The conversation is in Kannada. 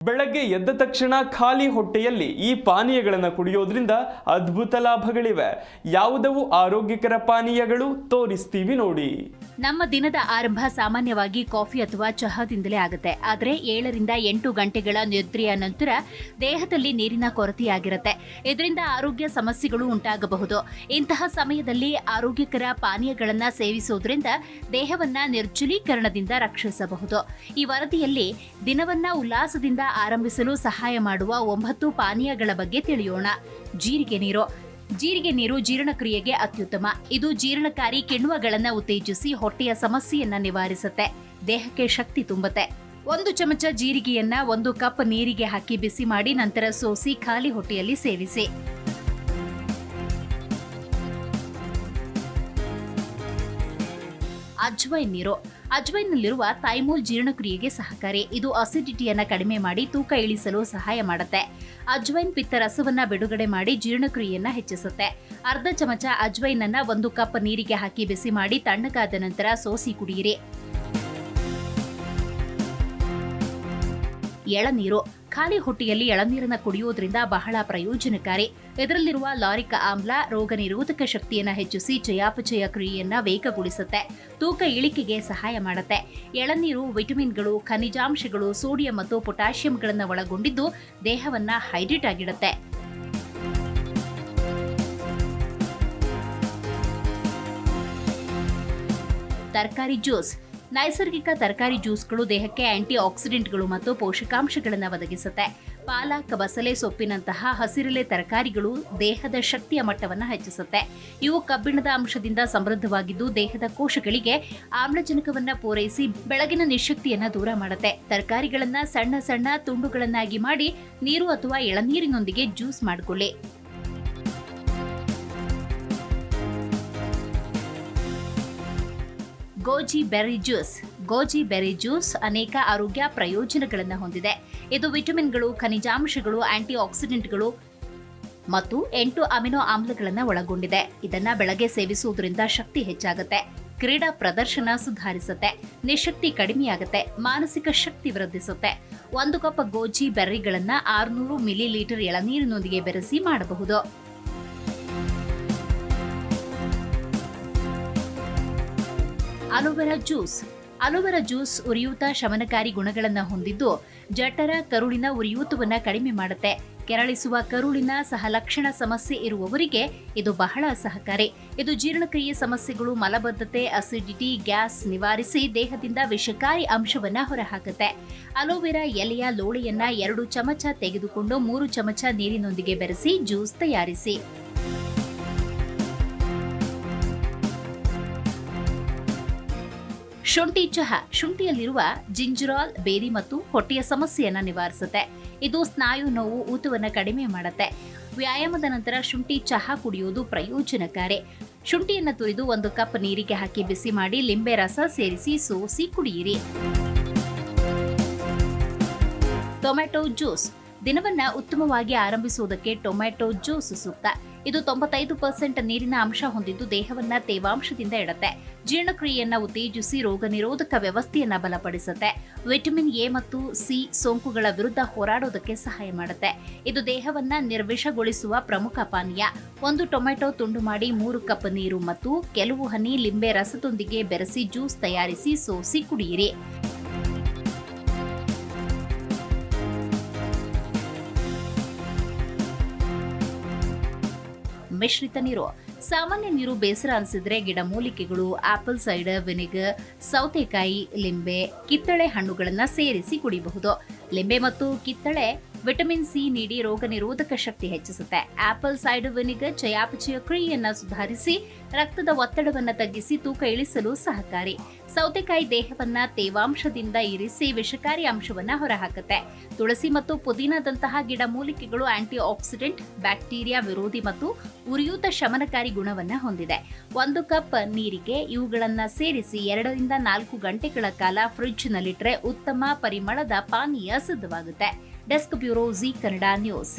ಬೆಳಗ್ಗೆ ಎದ್ದ ತಕ್ಷಣ ಖಾಲಿ ಹೊಟ್ಟೆಯಲ್ಲಿ ಈ ಪಾನೀಯಗಳನ್ನು ಕುಡಿಯೋದ್ರಿಂದ ಅದ್ಭುತ ಲಾಭಗಳಿವೆ. ಯಾವುದವು ಆರೋಗ್ಯಕರ ಪಾನೀಯಗಳು ತೋರಿಸ್ತೀವಿ ನೋಡಿ. ನಮ್ಮ ದಿನದ ಆರಂಭ ಸಾಮಾನ್ಯವಾಗಿ ಕಾಫಿ ಅಥವಾ ಚಹಾದಿಂದಲೇ ಆಗುತ್ತೆ. ಆದರೆ 7ರಿಂದ 8 ಗಂಟೆಗಳ ನಿದ್ರೆಯ ನಂತರ ದೇಹದಲ್ಲಿ ನೀರಿನ ಕೊರತೆಯಾಗಿರುತ್ತೆ. ಇದರಿಂದ ಆರೋಗ್ಯ ಸಮಸ್ಯೆಗಳು ಉಂಟಾಗಬಹುದು. ಇಂತಹ ಸಮಯದಲ್ಲಿ ಆರೋಗ್ಯಕರ ಪಾನೀಯಗಳನ್ನು ಸೇವಿಸುವುದರಿಂದ ದೇಹವನ್ನ ನಿರ್ಜಲೀಕರಣದಿಂದ ರಕ್ಷಿಸಬಹುದು. ಈ ವರದಿಯಲ್ಲಿ ದಿನವನ್ನ ಉಲ್ಲಾಸದಿಂದ ಆರಂಭಿಸಲು ಸಹಾಯ ಮಾಡುವ 9 ಪಾನೀಯಗಳ ಬಗ್ಗೆ ತಿಳಿಯೋಣ. ಜೀರಿಗೆ ನೀರು ಜೀರ್ಣಕ್ರಿಯೆಗೆ ಅತ್ಯುತ್ತಮ. ಇದು ಜೀರ್ಣಕಾರಿ ಕಿಣ್ವಗಳನ್ನು ಉತ್ತೇಜಿಸಿ ಹೊಟ್ಟೆಯ ಸಮಸ್ಯೆಯನ್ನ ನಿವಾರಿಸುತ್ತೆ, ದೇಹಕ್ಕೆ ಶಕ್ತಿ ತುಂಬುತ್ತೆ. 1 ಚಮಚ ಜೀರಿಗೆಯನ್ನ 1 ಕಪ್ ನೀರಿಗೆ ಹಾಕಿ ಬಿಸಿ ಮಾಡಿ ನಂತರ ಸೋಸಿ ಖಾಲಿ ಹೊಟ್ಟೆಯಲ್ಲಿ ಸೇವಿಸಿ. ಅಜ್ವೈನ್ ನೀರು. ಅಜ್ವೈನ್ನಲ್ಲಿರುವ ಥೈಮೋಲ್ ಜೀರ್ಣಕ್ರಿಯೆಗೆ ಸಹಕಾರಿ. ಇದು ಅಸಿಡಿಟಿಯನ್ನು ಕಡಿಮೆ ಮಾಡಿ ತೂಕ ಇಳಿಸಲು ಸಹಾಯ ಮಾಡುತ್ತೆ. ಅಜ್ವೈನ್ ಪಿತ್ತ ರಸವನ್ನ ಬಿಡುಗಡೆ ಮಾಡಿ ಜೀರ್ಣಕ್ರಿಯೆಯನ್ನ ಹೆಚ್ಚಿಸುತ್ತೆ. ಅರ್ಧ ಚಮಚ ಅಜ್ವೈನ್ ಅನ್ನ 1 ಕಪ್ ನೀರಿಗೆ ಹಾಕಿ ಬಿಸಿ ಮಾಡಿ ತಣ್ಣಗಾದ ನಂತರ ಸೋಸಿ ಕುಡಿಯಿರಿ. ಎಳನೀರು. ಖಾಲಿ ಹೊಟ್ಟೆಯಲ್ಲಿ ಎಳನೀರನ್ನು ಕುಡಿಯುವುದರಿಂದ ಬಹಳ ಪ್ರಯೋಜನಕಾರಿ. ಇದರಲ್ಲಿರುವ ಲಾರಿಕ್ ಆಮ್ಲ ರೋಗ ನಿರೋಧಕ ಶಕ್ತಿಯನ್ನು ಹೆಚ್ಚಿಸಿ ಚಯಾಪಚಯ ಕ್ರಿಯೆಯನ್ನ ವೇಗಗೊಳಿಸುತ್ತೆ, ತೂಕ ಇಳಿಕೆಗೆ ಸಹಾಯ ಮಾಡುತ್ತೆ. ಎಳನೀರು ವಿಟಮಿನ್ಗಳು, ಖನಿಜಾಂಶಗಳು, ಸೋಡಿಯಂ ಮತ್ತು ಪೊಟ್ಯಾಷಿಯಂಗಳನ್ನು ಒಳಗೊಂಡಿದ್ದು ದೇಹವನ್ನ ಹೈಡ್ರೇಟ್ ಆಗಿಡುತ್ತೆ. ತರಕಾರಿ ಜ್ಯೂಸ್. ನೈಸರ್ಗಿಕ ತರಕಾರಿ ಜ್ಯೂಸ್ಗಳು ದೇಹಕ್ಕೆ ಆಂಟಿ ಆಕ್ಸಿಡೆಂಟ್ಗಳು ಮತ್ತು ಪೋಷಕಾಂಶಗಳನ್ನು ಒದಗಿಸುತ್ತೆ. ಪಾಲಕ್, ಬಸಳೆ ಸೊಪ್ಪಿನಂತಹ ಹಸಿರೆಲೆ ತರಕಾರಿಗಳು ದೇಹದ ಶಕ್ತಿಯ ಮಟ್ಟವನ್ನು ಹೆಚ್ಚಿಸುತ್ತೆ. ಇವು ಕಬ್ಬಿಣದ ಅಂಶದಿಂದ ಸಮೃದ್ಧವಾಗಿದ್ದು ದೇಹದ ಕೋಶಗಳಿಗೆ ಆಮ್ಲಜನಕವನ್ನು ಪೂರೈಸಿ ಬೆಳಗಿನ ನಿಶಕ್ತಿಯನ್ನು ದೂರ ಮಾಡುತ್ತೆ. ತರಕಾರಿಗಳನ್ನ ಸಣ್ಣ ಸಣ್ಣ ತುಂಡುಗಳನ್ನಾಗಿ ಮಾಡಿ ನೀರು ಅಥವಾ ಎಳನೀರಿನೊಂದಿಗೆ ಜ್ಯೂಸ್ ಮಾಡಿಕೊಳ್ಳಿ. ಗೋಜಿ ಬೆರ್ರಿ ಜ್ಯೂಸ್ ಅನೇಕ ಆರೋಗ್ಯ ಪ್ರಯೋಜನಗಳನ್ನು ಹೊಂದಿದೆ. ಇದು ವಿಟಮಿನ್ಗಳು, ಖನಿಜಾಂಶಗಳು, ಆಂಟಿ ಆಕ್ಸಿಡೆಂಟ್ಗಳು ಮತ್ತು 8 ಅಮಿನೋ ಆಮ್ಲಗಳನ್ನು ಒಳಗೊಂಡಿದೆ. ಇದನ್ನ ಬೆಳಗ್ಗೆ ಸೇವಿಸುವುದರಿಂದ ಶಕ್ತಿ ಹೆಚ್ಚಾಗುತ್ತೆ, ಕ್ರೀಡಾ ಪ್ರದರ್ಶನ ಸುಧಾರಿಸುತ್ತೆ, ನಿಶಕ್ತಿ ಕಡಿಮೆಯಾಗುತ್ತೆ, ಮಾನಸಿಕ ಶಕ್ತಿ ವೃದ್ಧಿಸುತ್ತೆ. 1 ಕಪ್ ಗೋಜಿ ಬೆರ್ರಿಗಳನ್ನ 600 ಮಿಲಿಲೀಟರ್ ಎಳನೀರಿನೊಂದಿಗೆ ಬೆರೆಸಿ ಮಾಡಬಹುದು. ಅಲೋವೆರಾ ಜ್ಯೂಸ್ ಉರಿಯೂತ ಶಮನಕಾರಿ ಗುಣಗಳನ್ನು ಹೊಂದಿದ್ದು ಜಠರ ಕರುಳಿನ ಉರಿಯೂತವನ್ನು ಕಡಿಮೆ ಮಾಡುತ್ತೆ. ಕೆರಳಿಸುವ ಕರುಳಿನ ಸಹಲಕ್ಷಣ ಸಮಸ್ಯೆ ಇರುವವರಿಗೆ ಇದು ಬಹಳ ಸಹಕಾರಿ. ಇದು ಜೀರ್ಣಕ್ರಿಯೆ ಸಮಸ್ಯೆಗಳು, ಮಲಬದ್ಧತೆ, ಅಸಿಡಿಟಿ, ಗ್ಯಾಸ್ ನಿವಾರಿಸಿ ದೇಹದಿಂದ ವಿಷಕಾರಿ ಅಂಶವನ್ನ ಹೊರಹಾಕುತ್ತೆ. ಅಲೋವೆರಾ ಎಲೆಯ ಲೋಳೆಯನ್ನ 2 ಚಮಚ ತೆಗೆದುಕೊಂಡು 3 ಚಮಚ ನೀರಿನೊಂದಿಗೆ ಬೆರೆಸಿ ಜ್ಯೂಸ್ ತಯಾರಿಸಿ. ಶುಂಠಿ ಚಹಾ. ಶುಂಠಿಯಲ್ಲಿರುವ ಜಿಂಜರಾಲ್ ಬೇರಿ ಮತ್ತು ಹೊಟ್ಟೆಯ ಸಮಸ್ಯೆಯನ್ನು ನಿವಾರಿಸುತ್ತೆ. ಇದು ಸ್ನಾಯು ನೋವು, ಊತವನ್ನು ಕಡಿಮೆ ಮಾಡುತ್ತೆ. ವ್ಯಾಯಾಮದ ನಂತರ ಶುಂಠಿ ಚಹಾ ಕುಡಿಯುವುದು ಪ್ರಯೋಜನಕಾರಿ. ಶುಂಠಿಯನ್ನು ತುರಿದು 1 ಕಪ್ ನೀರಿಗೆ ಹಾಕಿ ಬಿಸಿ ಮಾಡಿ ಲಿಂಬೆ ರಸ ಸೇರಿಸಿ ಸೋಸಿ ಕುಡಿಯಿರಿ. Tomato juice. ದಿನವನ್ನ ಉತ್ತಮವಾಗಿ ಆರಂಭಿಸುವುದಕ್ಕೆ ಟೊಮ್ಯಾಟೊ ಜ್ಯೂಸ್ ಸೂಕ್ತ. ಇದು 95% ನೀರಿನ ಅಂಶ ಹೊಂದಿದ್ದು ದೇಹವನ್ನ ತೇವಾಂಶದಿಂದ ಇಡುತ್ತೆ, ಜೀರ್ಣಕ್ರಿಯೆಯನ್ನ ಉತ್ತೇಜಿಸಿ ರೋಗ ನಿರೋಧಕ ವ್ಯವಸ್ಥೆಯನ್ನ ಬಲಪಡಿಸುತ್ತೆ. ವಿಟಮಿನ್ ಎ ಮತ್ತು ಸಿ ಸೋಂಕುಗಳ ವಿರುದ್ಧ ಹೋರಾಡೋದಕ್ಕೆ ಸಹಾಯ ಮಾಡುತ್ತೆ. ಇದು ದೇಹವನ್ನ ನಿರ್ವಿಷಗೊಳಿಸುವ ಪ್ರಮುಖ ಪಾನೀಯ. 1 ಟೊಮೆಟೊ ತುಂಡು ಮಾಡಿ 3 ಕಪ್ ನೀರು ಮತ್ತು ಕೆಲವು ಹನಿ ಲಿಂಬೆ ರಸದೊಂದಿಗೆ ಬೆರೆಸಿ ಜ್ಯೂಸ್ ತಯಾರಿಸಿ ಸೋಸಿ ಕುಡಿಯಿರಿ. ಮಿಶ್ರಿತ ನೀರು. ಸಾಮಾನ್ಯ ನೀರು ಬೇಸರ ಅನಿಸಿದ್ರೆ ಗಿಡಮೂಲಿಕೆಗಳು, ಆಪಲ್ ಸೈಡರ್ ವಿನೆಗರ್, ಸೌತೆಕಾಯಿ, ಲಿಂಬೆ, ಕಿತ್ತಳೆ ಹಣ್ಣುಗಳನ್ನು ಸೇರಿಸಿ ಕುಡಿಯಬಹುದು. ಲಿಂಬೆ ಮತ್ತು ಕಿತ್ತಳೆ ವಿಟಮಿನ್ ಸಿ ನೀಡಿ ರೋಗ ನಿರೋಧಕ ಶಕ್ತಿ ಹೆಚ್ಚಿಸುತ್ತೆ. ಆಪಲ್ ಸೈಡರ್ ವಿನೆಗರ್ ಚಯಾಪಚಯ ಕ್ರಿಯೆಯನ್ನು ಸುಧಾರಿಸಿ ರಕ್ತದ ಒತ್ತಡವನ್ನು ತಗ್ಗಿಸಿ ತೂಕ ಇಳಿಸಲು ಸಹಕಾರಿ. ಸೌತೆಕಾಯಿ ದೇಹವನ್ನ ತೇವಾಂಶದಿಂದ ಇರಿಸಿ ವಿಷಕಾರಿ ಅಂಶವನ್ನ ಹೊರಹಾಕುತ್ತೆ. ತುಳಸಿ ಮತ್ತು ಪುದೀನದಂತಹ ಗಿಡಮೂಲಿಕೆಗಳು ಆಂಟಿ ಆಕ್ಸಿಡೆಂಟ್, ಬ್ಯಾಕ್ಟೀರಿಯಾ ವಿರೋಧಿ ಮತ್ತು ಉರಿಯೂತ ಶಮನಕಾರಿ ಗುಣವನ್ನ ಹೊಂದಿದೆ. 1 ಕಪ್ ನೀರಿಗೆ ಇವುಗಳನ್ನ ಸೇರಿಸಿ 2 ರಿಂದ 4 ಗಂಟೆಗಳ ಕಾಲ ಫ್ರಿಡ್ಜ್ನಲ್ಲಿಟ್ಟರೆ ಉತ್ತಮ ಪರಿಮಳದ ಪಾನೀಯ ಸಿದ್ಧವಾಗುತ್ತೆ. Desk bureau, Zee Kannada news.